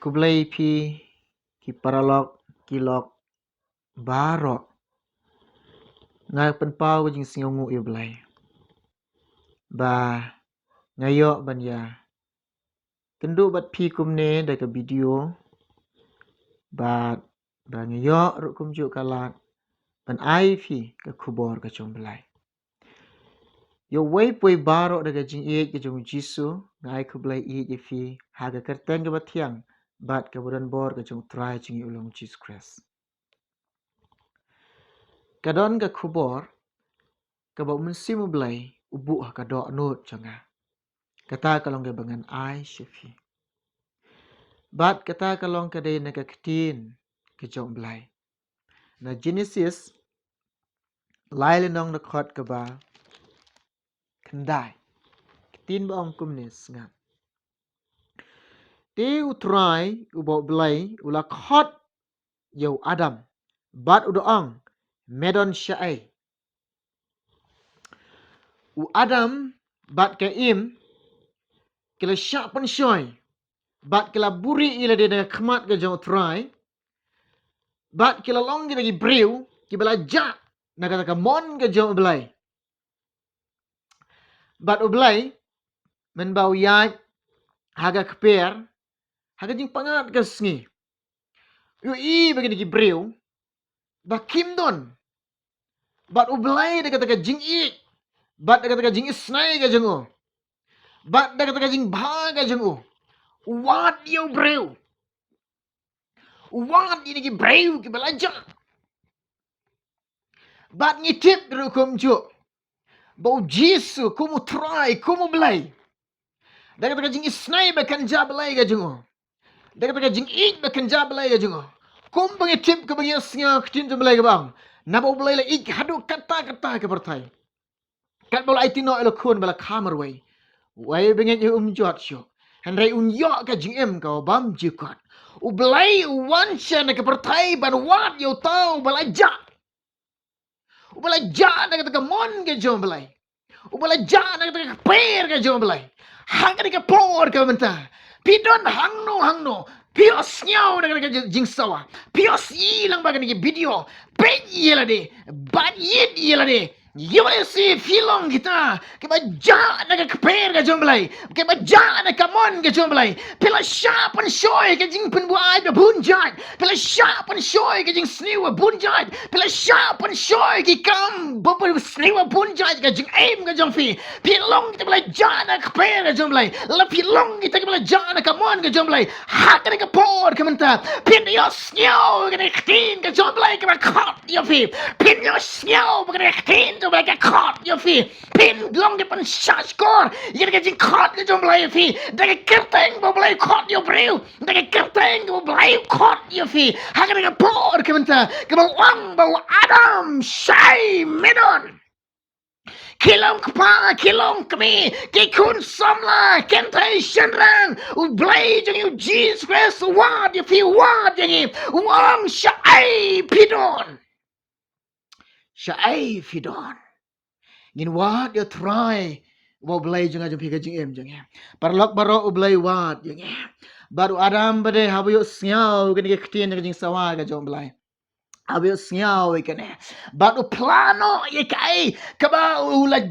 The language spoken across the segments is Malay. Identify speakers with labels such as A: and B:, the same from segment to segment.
A: ku BLEI pi ki paralok kilok barok ngai penpau ke jing singongu U BLEI ba ngayok ban ya kendu bat pi kumne da ke video ba ngayok ruk kumjuk kalat ban ai pi ke kubor ke jong BLEI yo wei pui barok da ke jing e ke jong jisu ngai ku BLEI e fi ha ke kerteng ke batiang bat ke budan bor ke jong trai jing ulong Jesus Christ kadon ke kubor ke bau mensimu BLEI ubu ka do not janga kata kalong ke bangan ai shifi bat kata kalong ke dei na ke ketin ke jong BLEI na Genesis lai lenong na khot ke ba kendai ketin ba ong kumnis ngam te U Trai u bau BLEI ula khot yo Adam bat u doang medon shaei u Adam bat ke im kila syak pun shoy bat kila buri ila de na khmat ke jong Trai bat kila long lagi briew ki bala ja na kata mon ke jong BLEI bat u BLEI men bau yai haga keper haga jing pangat ke sngi yo i bagi ki briew ba kim don bat u BLEI de kata jing i bat de kata jing isnai ke jong bat de kata jing ba ke jong wat yo briew wat ini ki briew ki bala ja bat ngitip kum ju bau jisu kumu try kumu BLEI da kata jing isnai ba kan ja BLEI ke jong da kata jing i ba kan ja BLEI ke jong kum bangitip ke bagi asnya ketin tu BLEI ke bang na bau BLEI la ik hadu kata ke pertai kat bala itino elo kun bala kamar wai bengen yu jot syo handai yo ka jing em ka bam jikot u BLEI wan chen ke pertai ban wat yo tau bala ja u bala ja da kata mon ke jong BLEI u bala ja da kata per ke jong BLEI hang ke por ke menta pidon hangno pios nyau da kata jing sawa pios ilang bagan ke video pe yela de ban yet yela de you will see filong kita ke baja na ke per ke jong BLEI ke baja na ke mon ke jong BLEI pila sharp and shoy ke jing pen buai be bunjat pila sharp and shoy ke jing sniwa bunjat pila sharp and shoy ke kam bubble sniwa bunjat ke jing aim ke jong fi pilong kita BLEI jana ke per ke jong BLEI la pilong kita ke BLEI jana ke mon ke jong BLEI hak ke por ke menta pin yo snow ke tin ke jong BLEI ke khot yo fi pin yo snow ke tin to like a khot yo fi pin long de pan shas kor ye ke jing khot ke jong BLEI fi da ke kerteng bo BLEI khot yo breu da ke kerteng bo BLEI khot yo fi hak ke por ke menta ke bo wang bo Adam shaei medon kilong kpa kilong kami ke kun samla kentai shenrang u BLEI jeng u Jesus Christ wad you fi wad jeng wang shaei pidon shaei pidon ngin wad you try wo BLEI jeng ajeng pi ke jeng em jeng parlok baro u BLEI wad jeng baru Adam bade habu snyau ke ke ktien jeng sawa ke jong BLEI abis nyau ikan batu plano ikai kaba ula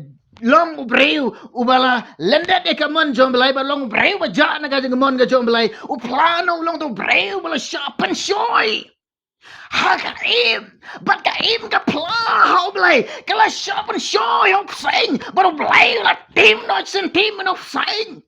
A: long breu ubala lendet ekaman jom BLEI ba long breu ba jana ga jengmon ga jom BLEI u plano long tu breu bala shapen shoy haka im bat ka im ka pla how BLEI kala shapen shoy of sing baru BLEI la tim no sentim no sing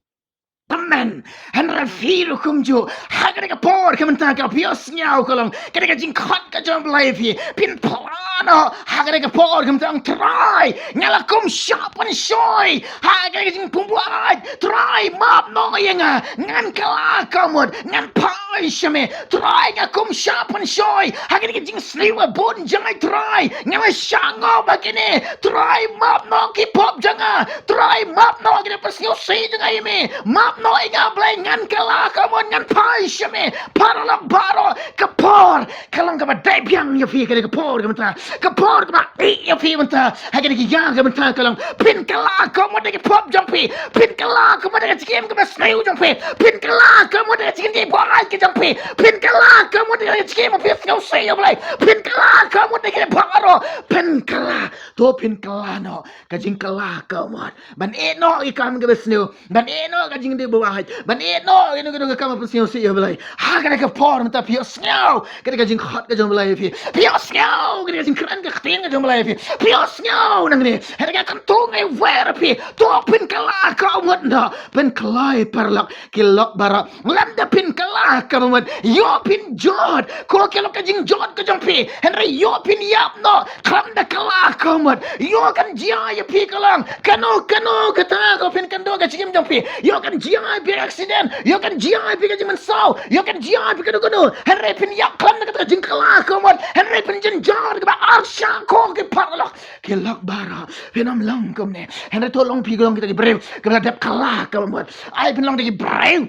A: Amen. Han rafiru kumju. Haga ka por kamenta ka pios nyau kolong. Kada ka jing khot ka jom BLEI fi. Pin plano. Haga ka por kamenta ang try. Ngala kum shapan shoy. Haga ka jing pumbuat. Try map no yenga. Ngan kala kamut. Ngan pai shame. Try nga kum shapan shoy. Haga ka jing sliwa bon jai try. Ngala shango bagine. Try map no ki pop janga. Try map no pasyo si jeng ai me map no inga blai ngan kala kamon ngan pai shame paralak baro kapor kalang ka dai biang ya fi ka kapor ka menta kapor ka ya fi menta ha ka yang ka menta kalang pin kala kamon de pop jampi pin kala kamon de chikem ka snail jampi pin kala kamon de chikem de borai ka jampi pin kala kamon de chikem pa pasyo si ya blai pin kala kamon de baro pin kala to pin kala no ka jing kala kamon ban eno ikam ka besnu ban eno ka jing de bawah ban eno eno ka ka pasyo si ya blai ha ka por menta pio snau ka jing khot ka jong blai fi pio snau ka jing kran ka khting ka jong blai fi pio snau nang ni ha ka kan tung ai wer fi to pin kala kamon no pin klai parlak kilok bara lam da pin kala kamon yo pin jod ko kilok ka jing jod ka jong fi henry yo pin yap no kram da kala kamon yo kan jia ya pi kalang kano kata ko pin kando ka jing jong fi yo kan jia pi accident yo kan jia pi ka jing sau yo kan jia pi kado henry pin yap kram da ka jing kala kamon henry pin jin jod ka arsha ko ke parlak kilok bara pinam lang kom ne henry tolong pi golong kita ki breu ka dap kala kamon ai pin long de ki breu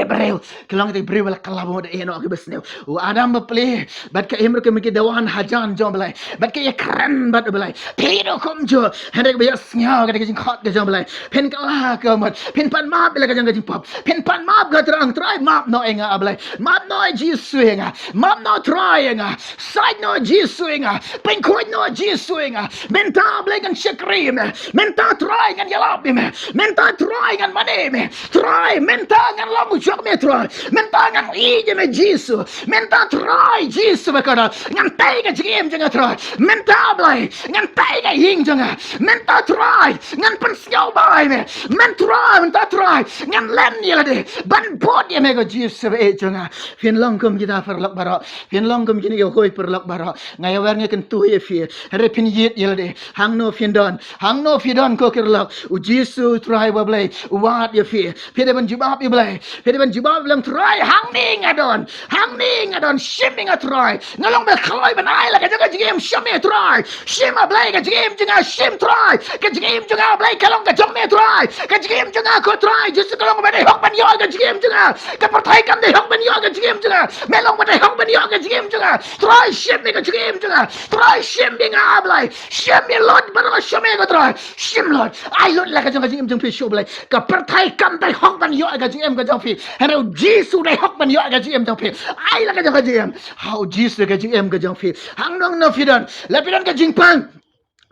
A: breu kelong te breu la kala mo de eno ke besne o adam beple bat ka emro ke miki dawan hajan jom belai bat ke kran bat belai piro kom jo hendak be snya ke jing khot ke jom belai pen kala ke mat pen pan map bela ke jing pop pen pan map ga terang try map no enga belai map no jisu enga map no try enga side no jisu enga pen khot no jisu enga menta blek kan shekri me menta try kan yalap me menta try kan mane me try menta kan lamu jok me try menta ngan ije me jisu menta try jisu bakara ngan tai ga jim janga try menta blai ngan tai ga hing janga menta try ngan pen skiao bai me menta try ngan len yela de ban bod ye me ga jisu be janga fin long kom kita perlak bara fin long kom kini ga hoi perlak bara ngai wer nge kan tu ye fi re pin yet yela de hang no fin don ko kerlak u jisu try ba blai wat ye fi de ban jibab ye blai de ban jibab lam try hang ning adon shimming a try ngalong be khloi ban ai la ka jaga jigem shim try shim a blai ka jigem jinga shim try ka jigem jinga blai kalong ka jom me try ka jigem jinga ko try jisu kalong ba de hok ban yo ka jigem jinga ka parthai kam de hok ban yo ka jigem jinga melong ba de hok ban yo ka jigem jinga try shim me ka jigem jinga try shim binga blai shim me lot ban shim me ka try shim lot ai lot la ka jaga jigem jing pi show blai ka parthai kam de hok ban yo ka jigem ka jong pi hello jisu de hok ban yo ka jigem jong pi ai la ka jaga jigem how jisu ka jigem ka jong pi hang dong no fidan la fidan ka jing pang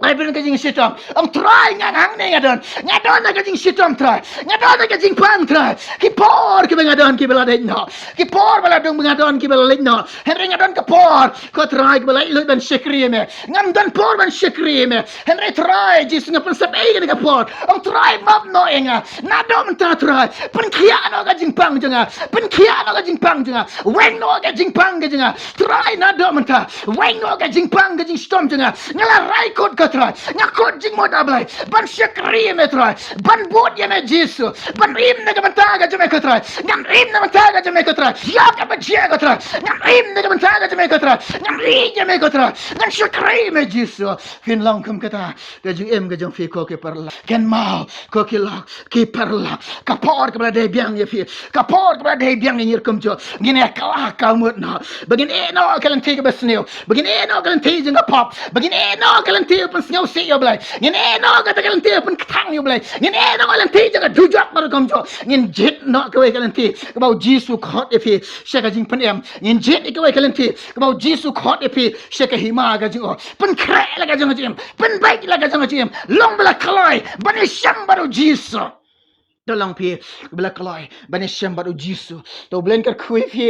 A: ai pun kajing sitam am try ngang ne ngadon na kajing sitam try ngadon na kajing pang try ki por ki ngadon ki bela no ki por bela dong ngadon ki bela no henry ngadon ka por ko try ki bela lu ban shekri me ngam dan por ban shekri me henry try jis ngapan sabai ka por am try map no enga na dom ta try pun kia no kajing pang janga pun kia no kajing pang janga weng no kajing pang janga try na dom ta weng no kajing pang kajing stom janga ngala rai kot try ngakot jing mo dablay ban shekri me try ban bod ye me jisu ban rim na gamantaga jame ko try ngam rim na mantaga jame ko try ya ka ba je ko try ngam rim na gamantaga jame ko try ngam ri jame ko try ngam shekri me jisu fin long kum kata ga jing em ga jong fi ko ke parla ken mau ko ke la ki parla ka por ka de biang ye fi ka por ka de biang ni kum jo ngine ka ka mut no bagin e no kalan ti ka besneo bagin e no kalan ti jing pop bagin e no kalan ti snow see you blai ngin e no ga tagal ti pun thang you blai ngin e no galan ti jaga dujak bar kom jo ngin jit no ka we galan ti ka bau jisu khot e phi shaka jing pan em ngin jit ka we galan ti ka bau jisu khot e phi shaka hima ga jing pun khre la ga jing jim pun bai la ga jing long bla khloi bani sham baru jisu tolong phi bla khloi bani sham baru jisu to blen kar khui phi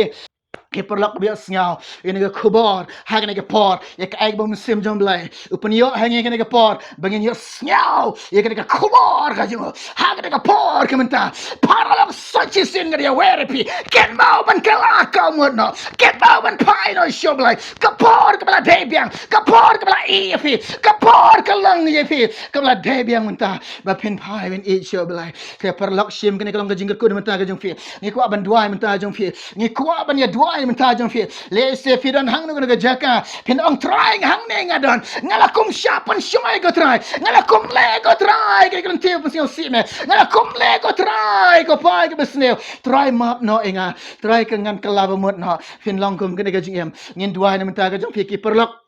A: ke perlak bias ngau ini ke kubor hang ini ke por ya ke aig bom sim jom blai upan yo hang ini ke por bangin yo ngau ya ke kubor ka jing hang ini ke por ke menta paralak sachi sin ga ya werepi ken mau ban kala ka modno ken mau ban pai no show blai ke por ke bla debiang ke por ke bla e fi ke por ke lang ye fi ke bla debiang menta ba pen pai ben e show blai ke perlak sim ke long ka jing ko menta ka jong fi ni ko ban duai menta jong fi ni ko ban ya duai dwai mentah jong fi le se fi dan hang no ga jaka pin ong try hang ne ngadon ngalakum syapan syai ko try ngalakum le ko try ke kan teu pasio si me ngalakum le ko try ko pai ke besneu try map no inga try ke ngan kelaba mut no fin long kum ke ga jing ngin dwai ne mentah ga jong fi ki perlok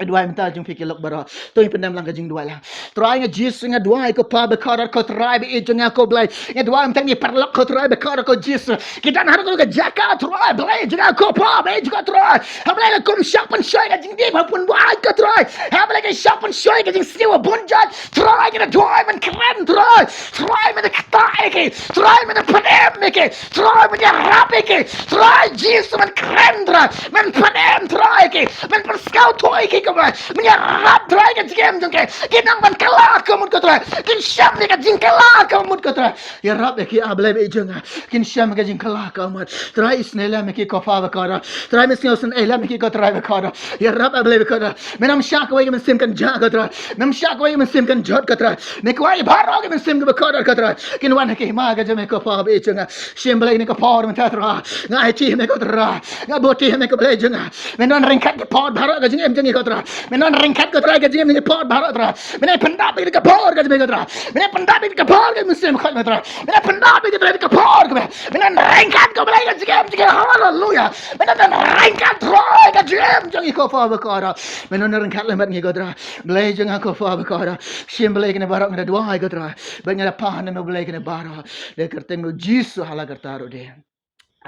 A: dua minta jung fikir lok bara tu pendam lang kajing dua lah try nga jis nga dua ko pa be kar ko try be jung ko blai nga dua minta ni perlok ko try be kar ko jis kita har ko jaka try blai jung ko pa be jung try ha blai ko syapan syai ka jing di pun buat ko try ha blai ka syapan syai ka jing siwa bunjat try nga dua men keren try men ktai ke try men pandem ke try men rap ke try jis men keren men pandem try ke men perskau toy ke menyerap try ke game jengke kinang ban kalah kamut ko try kin syam ni ka jing kalah kamut ko try ya rap ke ablai be jenga kin syam ka jing kalah kamut try isnela me ki ko fa ba kara try me snosen ela me ki ko try ba kara ya rap ablai be kara menam syak we men sim kan ja ko try menam syak we men sim kan jot ko try me ko ai baro ke men sim ko kara ko try kin wan ke ma ga jeme ko fa be jenga syam blai ni ko pa men ta tra ngai ti me ko tra nga boti me ko blai jenga menon ringkat ke pa baro ga jing em jeng ko tra menon ringkat ko try ke jing ni pot baro tra mene pendap ke por ke jing ko tra mene pendap ke por ke muslim khat me tra mene pendap ke tra ke por ke mene ringkat ko blai ke jing hallelujah mene ringkat try ke jing ko fa ba ko ra menon ringkat le mat ngi ko tra blai jing ko fa ba ko ra sim blai ke ne baro ngi dua ko tra ba ngi pa ne me blai ke ne baro de kerteng no jisu hala kertaro de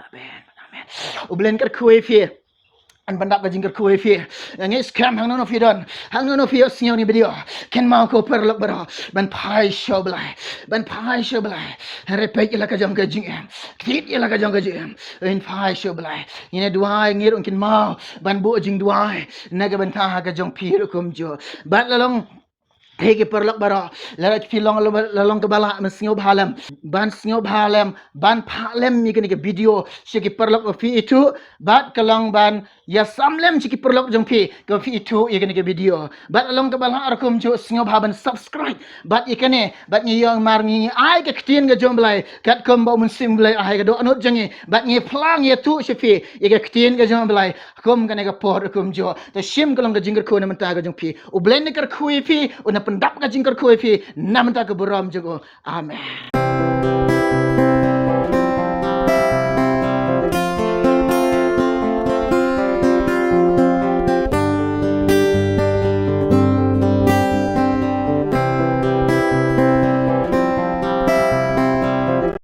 A: amen amen ublen ker kuwe fi an bandak ka jingkar kuwe fi ngi scam hang no fi don hang no fi sio ni video ken mau ko perlok baro ban pai show blai repet la ka jong ka jing em kit la ka jong ka jing in pai show blai ine duai ngir kin mau ban bo jing duai naga ban ta ka jong pi kum jo ban lalong hege perlok bara larat filong lalong ke bala mesnyo bhalam ban phalem mi ke video siki perlok fi itu bat kalong ban ya samlem siki perlok jong fi ke fi itu ye ke video bat lalong ke bala arkum jo snyo ban subscribe bat ikane bat ni yang mar ni ai ke ktien ke jom blai kat kom ba mun sim blai ai ke do anut jangi bat ni plang ye tu sifi ye ke ktien ke jom blai kom ke por kum jo te sim kalong ke jingger ko na menta ke jong fi u blend ke kui fi una pendap ka jingkar ko fi namta ke buram jago amen